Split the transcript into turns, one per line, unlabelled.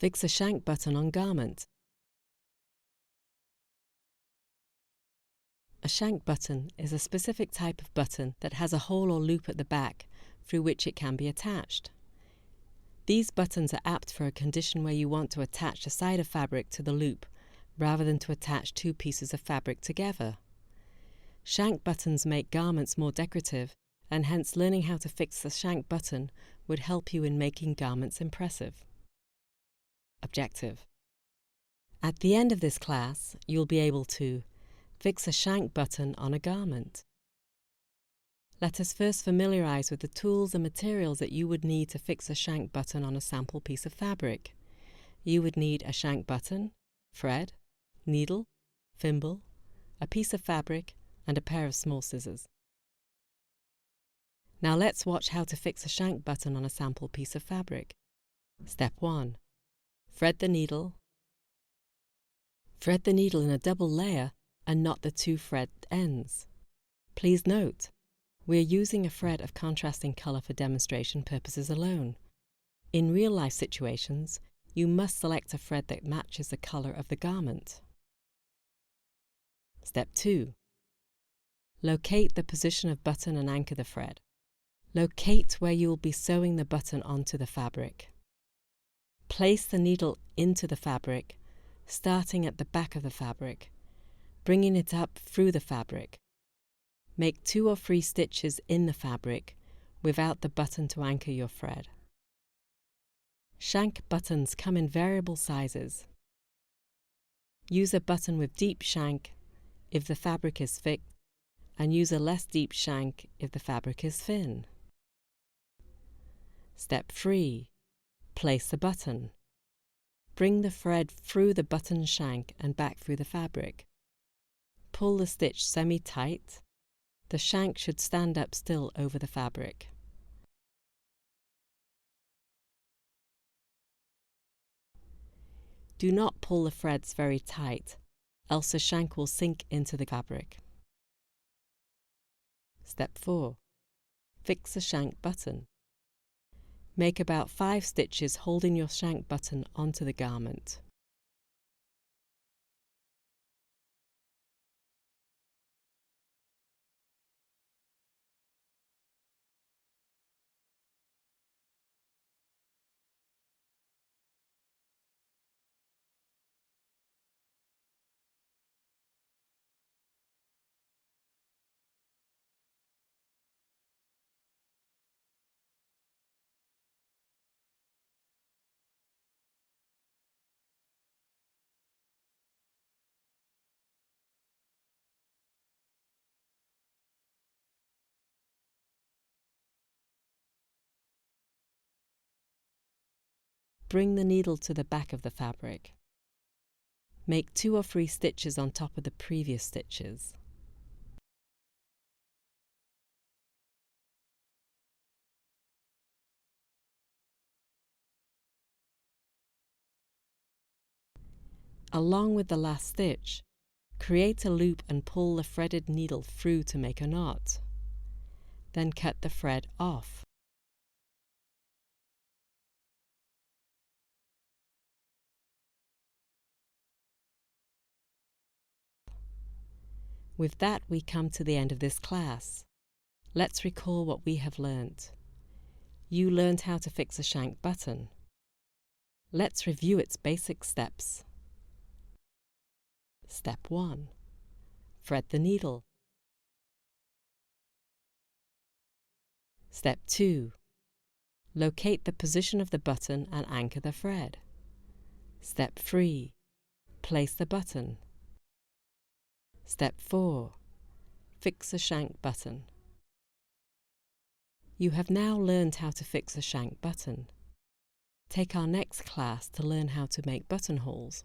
Fix a shank button on garment. A shank button is a specific type of button that has a hole or loop at the back through which it can be attached. These buttons are apt for a condition where you want to attach a side of fabric to the loop rather than to attach two pieces of fabric together. Shank buttons make garments more decorative, and hence learning how to fix the shank button would help you in making garments impressive. Objective: at the end of this class, you'll be able to fix a shank button on a garment. Let us first familiarise with the tools and materials that you would need to fix a shank button on a sample piece of fabric. You would need a shank button, thread, needle, thimble, a piece of fabric, and a pair of small scissors. Now let's watch how to fix a shank button on a sample piece of fabric. Step 1. Thread the needle. Thread the needle in a double layer and knot the two thread ends. Please note, we are using a thread of contrasting colour for demonstration purposes alone. In real-life situations, you must select a thread that matches the colour of the garment. Step 2. Locate the position of button and anchor the thread. Locate where you will be sewing the button onto the fabric. Place the needle into the fabric, starting at the back of the fabric, bringing it up through the fabric. Make 2 or 3 stitches in the fabric without the button to anchor your thread. Shank buttons come in variable sizes. Use a button with deep shank if the fabric is thick, and use a less deep shank if the fabric is thin. Step 3. Place the button. Bring the thread through the button shank and back through the fabric. Pull the stitch semi-tight. The shank should stand up still over the fabric. Do not pull the threads very tight, else the shank will sink into the fabric. Step 4. Fix the shank button. Make about 5 stitches holding your shank button onto the garment. Bring the needle to the back of the fabric. Make 2 or 3 stitches on top of the previous stitches. Along with the last stitch, create a loop and pull the threaded needle through to make a knot. Then cut the thread off. With that, we come to the end of this class. Let's recall what we have learnt. You learned how to fix a shank button. Let's review its basic steps. Step 1. Thread the needle. Step 2. Locate the position of the button and anchor the thread. Step 3. Place the button. Step 4. Fix a shank button. You have now learned how to fix a shank button. Take our next class to learn how to make buttonholes.